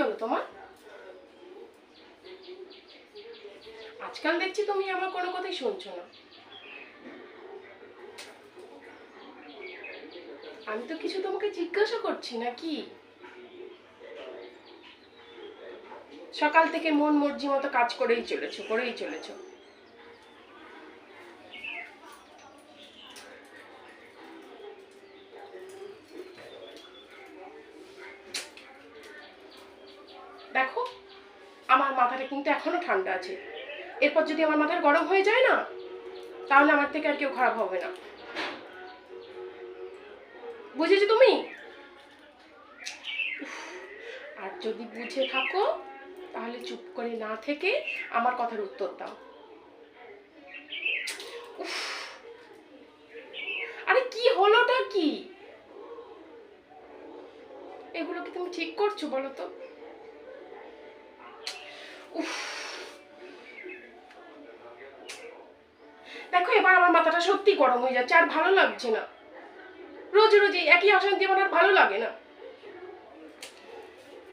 হলো তোমার? আজকাল দেখছি তুমি আমার কোনো কথাই শুনছো না। আমি তো কিছু তোমাকে জিজ্ঞাসা করছি নাকি? সকাল থেকে মন মর্জি মতো কাজ করেই চলেছো। দেখো, আমার মাথাটা কিন্তু এখনো ঠান্ডা আছে। এরপর যদি আমার মাথার গরম হয়ে যায় না, তাহলে আমার থেকে আর কেউ খারাপ হবে না। বুঝেছো তুমি? আর যদি বুঝে থাকো, তাহলে চুপ করে না থেকে আমার কথার উত্তর দাও। উফ, আরে কি হলোটা কি? এগুলো কি তুমি ঠিক করছো বলো তো? উফ, দেখো এবার আমার মাথাটা সত্যি গরম হয়ে যাচ্ছে, আর ভালো লাগছে না। রোজ রোজ এই একই অশান্তি আমার আর ভালো লাগে না।